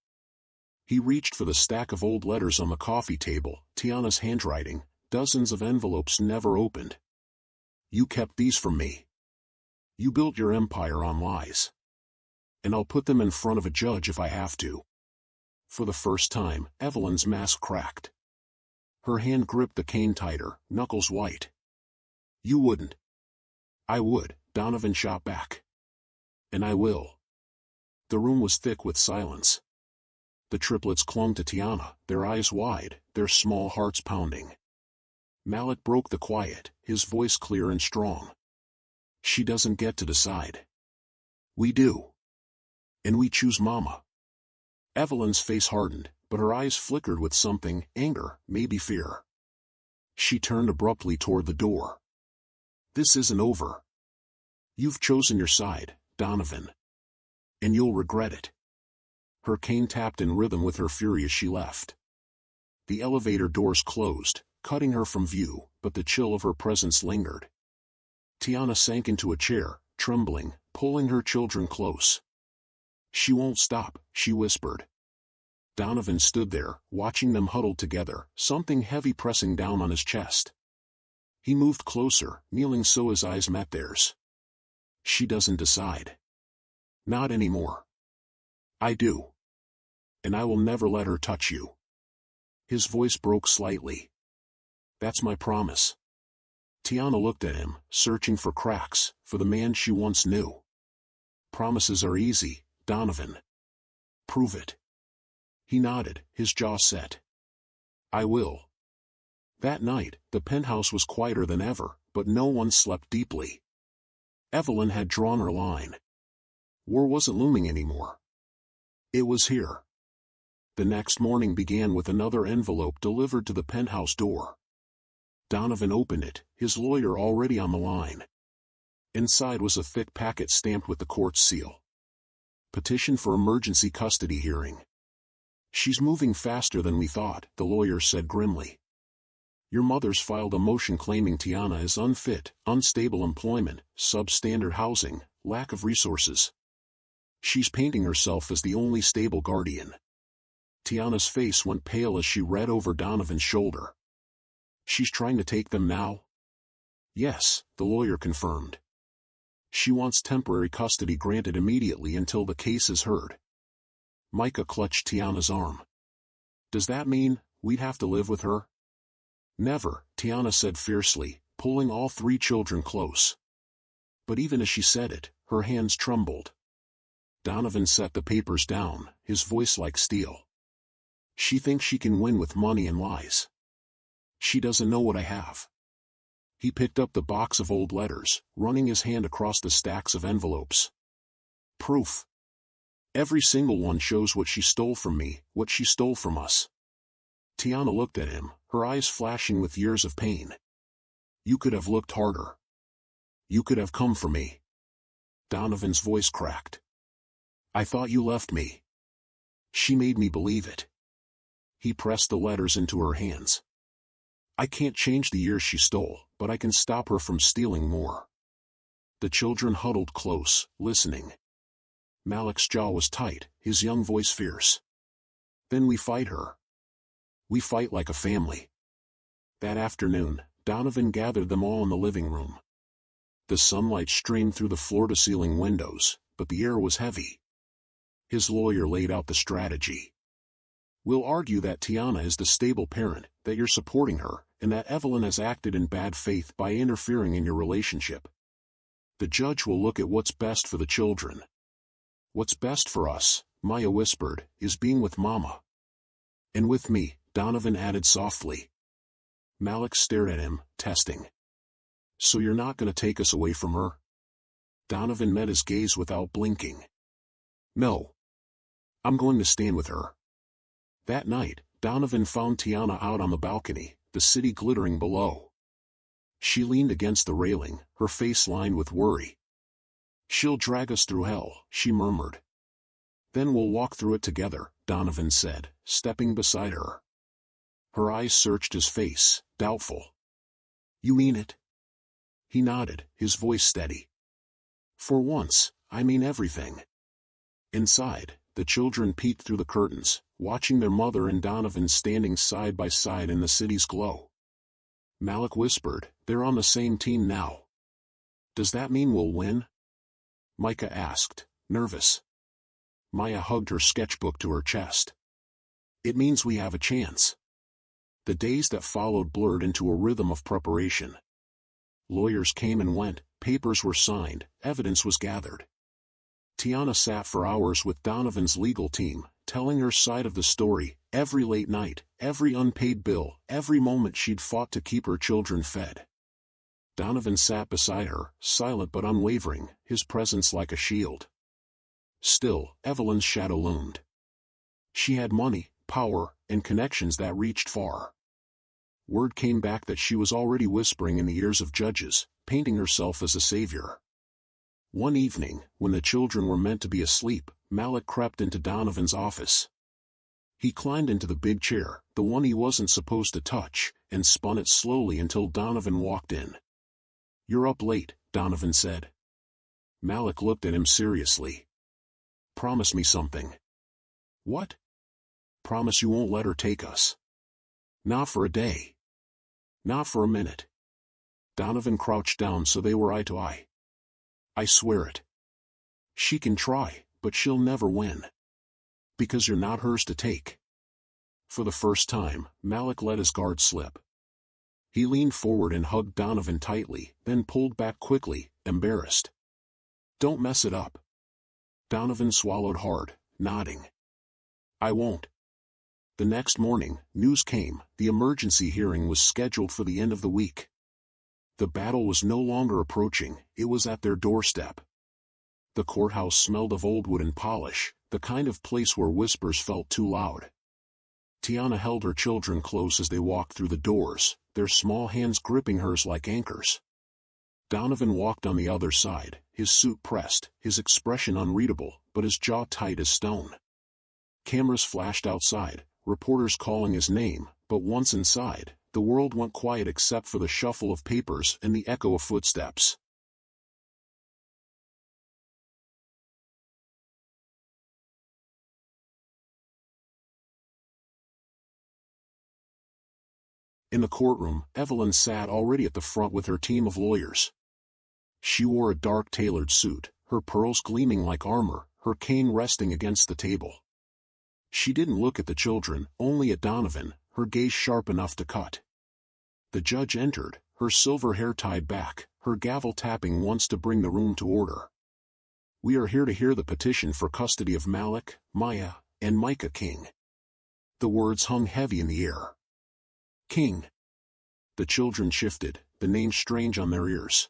He reached for the stack of old letters on the coffee table, Tiana's handwriting, dozens of envelopes never opened. You kept these from me. You built your empire on lies. And I'll put them in front of a judge if I have to. For the first time, Evelyn's mask cracked. Her hand gripped the cane tighter, knuckles white. You wouldn't. I would, Donovan shot back. And I will. The room was thick with silence. The triplets clung to Tiana, their eyes wide, their small hearts pounding. Malik broke the quiet, his voice clear and strong. She doesn't get to decide. We do. And we choose Mama. Evelyn's face hardened, but her eyes flickered with something, anger, maybe fear. She turned abruptly toward the door. This isn't over. You've chosen your side, Donovan. And you'll regret it. Her cane tapped in rhythm with her fury as she left. The elevator doors closed, cutting her from view, but the chill of her presence lingered. Tiana sank into a chair, trembling, pulling her children close. She won't stop, she whispered. Donovan stood there, watching them huddled together, something heavy pressing down on his chest. He moved closer, kneeling so his eyes met theirs. She doesn't decide. Not anymore. I do. And I will never let her touch you. His voice broke slightly. That's my promise. Tiana looked at him, searching for cracks, for the man she once knew. Promises are easy, Donovan. Prove it. He nodded, his jaw set. I will. That night, the penthouse was quieter than ever, but no one slept deeply. Evelyn had drawn her line. War wasn't looming anymore. It was here. The next morning began with another envelope delivered to the penthouse door. Donovan opened it, his lawyer already on the line. Inside was a thick packet stamped with the court's seal. Petition for emergency custody hearing. She's moving faster than we thought, the lawyer said grimly. Your mother's filed a motion claiming Tiana is unfit, unstable employment, substandard housing, lack of resources. She's painting herself as the only stable guardian. Tiana's face went pale as she read over Donovan's shoulder. She's trying to take them now? Yes, the lawyer confirmed. She wants temporary custody granted immediately until the case is heard. Micah clutched Tiana's arm. Does that mean we'd have to live with her? Never, Tiana said fiercely, pulling all three children close. But even as she said it, her hands trembled. Donovan set the papers down, his voice like steel. She thinks she can win with money and lies. She doesn't know what I have. He picked up the box of old letters, running his hand across the stacks of envelopes. Proof. Every single one shows what she stole from me, what she stole from us. Tiana looked at him, her eyes flashing with years of pain. You could have looked harder. You could have come for me. Donovan's voice cracked. I thought you left me. She made me believe it. He pressed the letters into her hands. I can't change the years she stole, but I can stop her from stealing more. The children huddled close, listening. Malik's jaw was tight, his young voice fierce. Then we fight her. We fight like a family. That afternoon, Donovan gathered them all in the living room. The sunlight streamed through the floor-to-ceiling windows, but the air was heavy. His lawyer laid out the strategy. We'll argue that Tiana is the stable parent, that you're supporting her, and that Evelyn has acted in bad faith by interfering in your relationship. The judge will look at what's best for the children. What's best for us, Maya whispered, is being with Mama. And with me, Donovan added softly. Malik stared at him, testing. So you're not going to take us away from her? Donovan met his gaze without blinking. No. I'm going to stand with her. That night, Donovan found Tiana out on the balcony, the city glittering below. She leaned against the railing, her face lined with worry. She'll drag us through hell, she murmured. Then we'll walk through it together, Donovan said, stepping beside her. Her eyes searched his face, doubtful. You mean it? He nodded, his voice steady. For once, I mean everything. Inside, the children peeked through the curtains, watching their mother and Donovan standing side by side in the city's glow. Malik whispered, they're on the same team now. Does that mean we'll win? Micah asked, nervous. Maya hugged her sketchbook to her chest. It means we have a chance. The days that followed blurred into a rhythm of preparation. Lawyers came and went, papers were signed, evidence was gathered. Tiana sat for hours with Donovan's legal team, telling her side of the story, every late night, every unpaid bill, every moment she'd fought to keep her children fed. Donovan sat beside her, silent but unwavering, his presence like a shield. Still, Evelyn's shadow loomed. She had money, power, and connections that reached far. Word came back that she was already whispering in the ears of judges, painting herself as a savior. One evening, when the children were meant to be asleep, Malik crept into Donovan's office. He climbed into the big chair, the one he wasn't supposed to touch, and spun it slowly until Donovan walked in. You're up late, Donovan said. Malik looked at him seriously. Promise me something. What? Promise you won't let her take us. Not for a day. Not for a minute. Donovan crouched down so they were eye to eye. I swear it. She can try, but she'll never win. Because you're not hers to take. For the first time, Malik let his guard slip. He leaned forward and hugged Donovan tightly, then pulled back quickly, embarrassed. Don't mess it up. Donovan swallowed hard, nodding. I won't. The next morning, news came, the emergency hearing was scheduled for the end of the week. The battle was no longer approaching, it was at their doorstep. The courthouse smelled of old wood and polish, the kind of place where whispers felt too loud. Tiana held her children close as they walked through the doors, their small hands gripping hers like anchors. Donovan walked on the other side, his suit pressed, his expression unreadable, but his jaw tight as stone. Cameras flashed outside, reporters calling his name, but once inside, the world went quiet except for the shuffle of papers and the echo of footsteps. In the courtroom, Evelyn sat already at the front with her team of lawyers. She wore a dark tailored suit, her pearls gleaming like armor, her cane resting against the table. She didn't look at the children, only at Donovan, her gaze sharp enough to cut. The judge entered, her silver hair tied back, her gavel tapping once to bring the room to order. We are here to hear the petition for custody of Malik, Maya, and Micah King. The words hung heavy in the air. King. The children shifted, the name strange on their ears.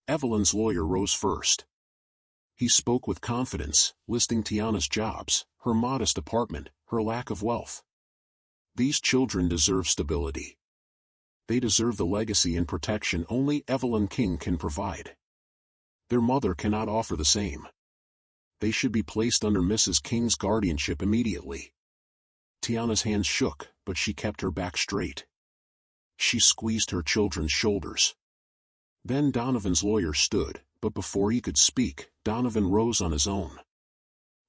Evelyn's lawyer rose first. He spoke with confidence, listing Tiana's jobs, her modest apartment, her lack of wealth. These children deserve stability. They deserve the legacy and protection only Evelyn King can provide. Their mother cannot offer the same. They should be placed under Mrs. King's guardianship immediately. Tiana's hands shook, but she kept her back straight. She squeezed her children's shoulders. Then Donovan's lawyer stood, but before he could speak, Donovan rose on his own.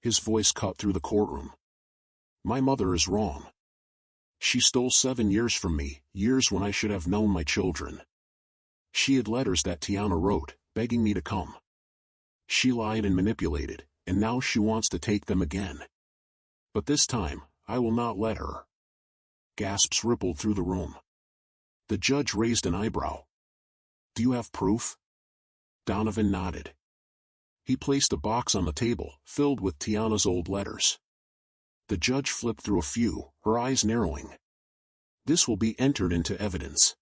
His voice cut through the courtroom. My mother is wrong. She stole 7 years from me, years when I should have known my children. She had letters that Tiana wrote, begging me to come. She lied and manipulated, and now she wants to take them again. But this time, I will not let her. Gasps rippled through the room. The judge raised an eyebrow. Do you have proof? Donovan nodded. He placed a box on the table, filled with Tiana's old letters. The judge flipped through a few, her eyes narrowing. This will be entered into evidence.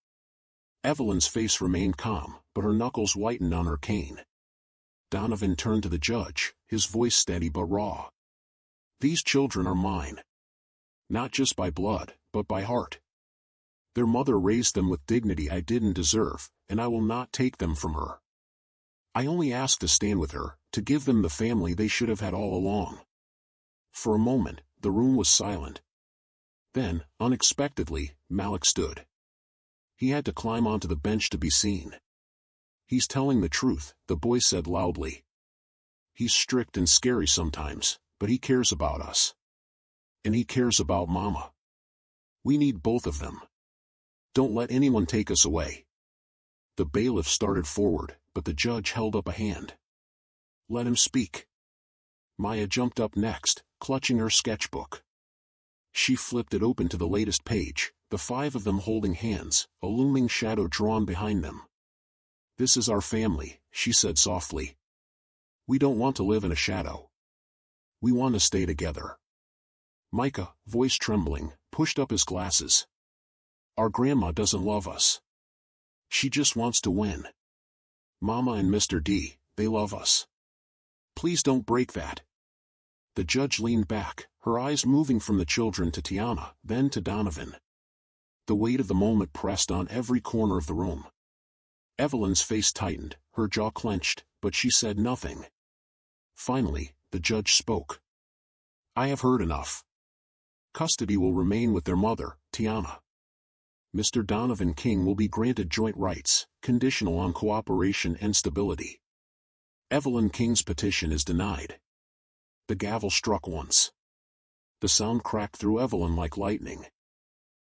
Evelyn's face remained calm, but her knuckles whitened on her cane. Donovan turned to the judge, his voice steady but raw. These children are mine. Not just by blood, but by heart. Their mother raised them with dignity I didn't deserve, and I will not take them from her. I only ask to stand with her, to give them the family they should have had all along. For a moment, the room was silent. Then, unexpectedly, Malik stood. He had to climb onto the bench to be seen. He's telling the truth, the boy said loudly. He's strict and scary sometimes, but he cares about us. And he cares about Mama. We need both of them. Don't let anyone take us away. The bailiff started forward, but the judge held up a hand. Let him speak. Maya jumped up next, clutching her sketchbook. She flipped it open to the latest page, the 5 of them holding hands, a looming shadow drawn behind them. This is our family, she said softly. We don't want to live in a shadow. We want to stay together. Micah, voice trembling, pushed up his glasses. Our grandma doesn't love us. She just wants to win. Mama and Mr. D, they love us. Please don't break that. The judge leaned back, her eyes moving from the children to Tiana, then to Donovan. The weight of the moment pressed on every corner of the room. Evelyn's face tightened, her jaw clenched, but she said nothing. Finally, the judge spoke. I have heard enough. Custody will remain with their mother, Tiana. Mr. Donovan King will be granted joint rights, conditional on cooperation and stability. Evelyn King's petition is denied. The gavel struck once. The sound cracked through Evelyn like lightning.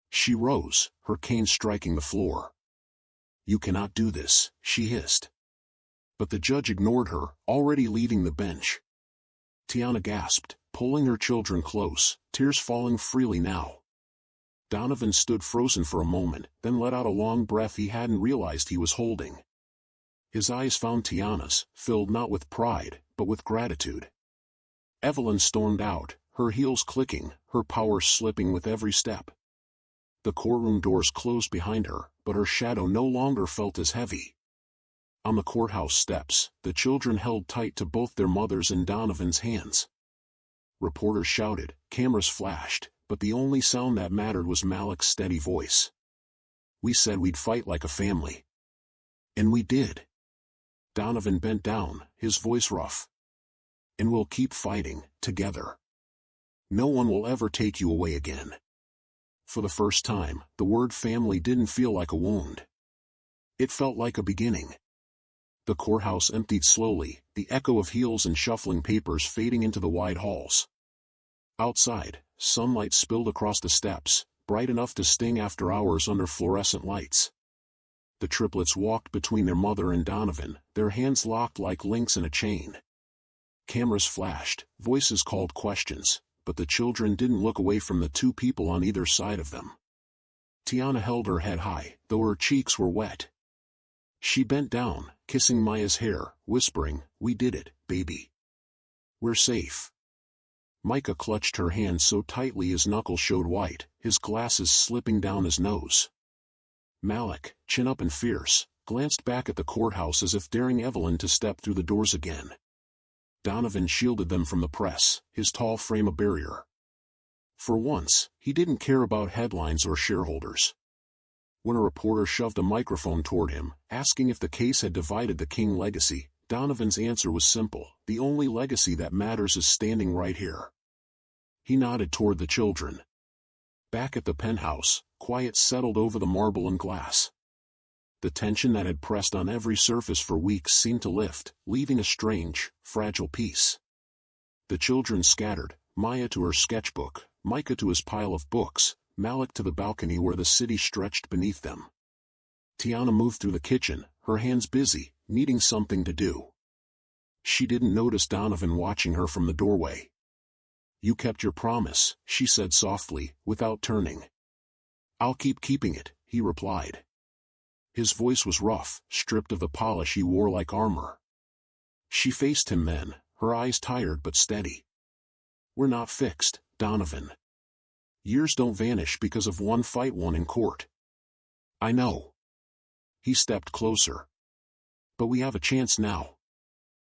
She rose, her cane striking the floor. You cannot do this, she hissed. But the judge ignored her, already leaving the bench. Tiana gasped, pulling her children close, tears falling freely now. Donovan stood frozen for a moment, then let out a long breath he hadn't realized he was holding. His eyes found Tiana's, filled not with pride, but with gratitude. Evelyn stormed out, her heels clicking, her power slipping with every step. The courtroom doors closed behind her, but her shadow no longer felt as heavy. On the courthouse steps, the children held tight to both their mother's and Donovan's hands. Reporters shouted, cameras flashed, but the only sound that mattered was Malik's steady voice. We said we'd fight like a family. And we did. Donovan bent down, his voice rough. And we'll keep fighting, together. No one will ever take you away again. For the first time, the word family didn't feel like a wound. It felt like a beginning. The courthouse emptied slowly, the echo of heels and shuffling papers fading into the wide halls. Outside, sunlight spilled across the steps, bright enough to sting after hours under fluorescent lights. The triplets walked between their mother and Donovan, their hands locked like links in a chain. Cameras flashed, voices called questions, but the children didn't look away from the 2 people on either side of them. Tiana held her head high, though her cheeks were wet. She bent down, kissing Maya's hair, whispering, "We did it, baby. We're safe." Micah clutched her hand so tightly his knuckles showed white, his glasses slipping down his nose. Malik, chin up and fierce, glanced back at the courthouse as if daring Evelyn to step through the doors again. Donovan shielded them from the press, his tall frame a barrier. For once, he didn't care about headlines or shareholders. When a reporter shoved a microphone toward him, asking if the case had divided the King legacy, Donovan's answer was simple: the only legacy that matters is standing right here. He nodded toward the children. Back at the penthouse, quiet settled over the marble and glass. The tension that had pressed on every surface for weeks seemed to lift, leaving a strange, fragile peace. The children scattered, Maya to her sketchbook, Micah to his pile of books, Malik to the balcony where the city stretched beneath them. Tiana moved through the kitchen, her hands busy, needing something to do. She didn't notice Donovan watching her from the doorway. "You kept your promise," she said softly, without turning. "I'll keeping it," he replied. His voice was rough, stripped of the polish he wore like armor. She faced him then, her eyes tired but steady. "We're not fixed, Donovan. Years don't vanish because of one fight won in court." "I know." He stepped closer. "But we have a chance now.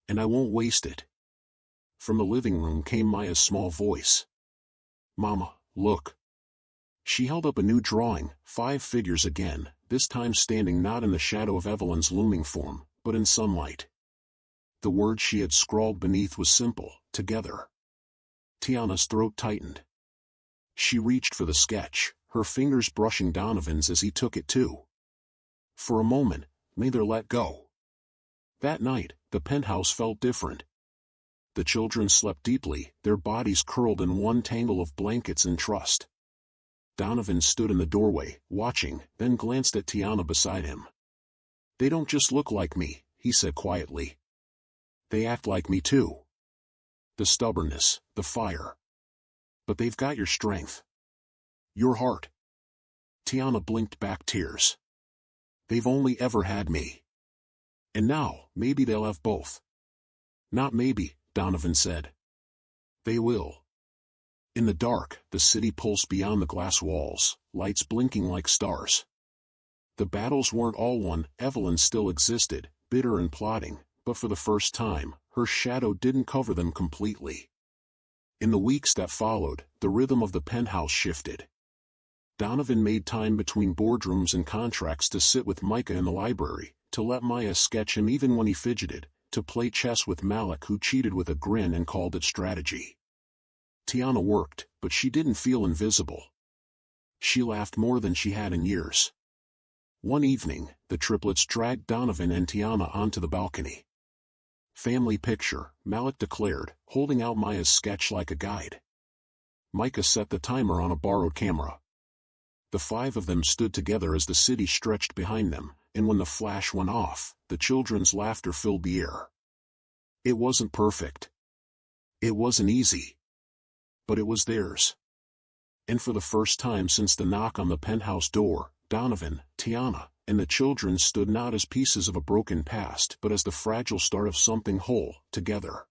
And I won't waste it." From the living room came Maya's small voice. "Mama, look." She held up a new drawing, 5 figures again, this time standing not in the shadow of Evelyn's looming form, but in sunlight. The word she had scrawled beneath was simple: together. Tiana's throat tightened. She reached for the sketch, her fingers brushing Donovan's as he took it too. For a moment, neither let go. That night, the penthouse felt different. The children slept deeply, their bodies curled in one tangle of blankets and trust. Donovan stood in the doorway, watching, then glanced at Tiana beside him. "They don't just look like me," he said quietly. "They act like me too. The stubbornness, the fire. But they've got your strength. Your heart." Tiana blinked back tears. "They've only ever had me. And now, maybe they'll have both." "Not maybe," Donovan said. "They will." In the dark, the city pulsed beyond the glass walls, lights blinking like stars. The battles weren't all won, Evelyn still existed, bitter and plotting, but for the first time, her shadow didn't cover them completely. In the weeks that followed, the rhythm of the penthouse shifted. Donovan made time between boardrooms and contracts to sit with Micah in the library, to let Maya sketch him even when he fidgeted, to play chess with Malik who cheated with a grin and called it strategy. Tiana worked, but she didn't feel invisible. She laughed more than she had in years. One evening, the triplets dragged Donovan and Tiana onto the balcony. "Family picture," Malik declared, holding out Maya's sketch like a guide. Micah set the timer on a borrowed camera. The 5 of them stood together as the city stretched behind them, and when the flash went off, the children's laughter filled the air. It wasn't perfect. It wasn't easy. But it was theirs. And for the first time since the knock on the penthouse door, Donovan, Tiana, and the children stood not as pieces of a broken past but as the fragile start of something whole, together.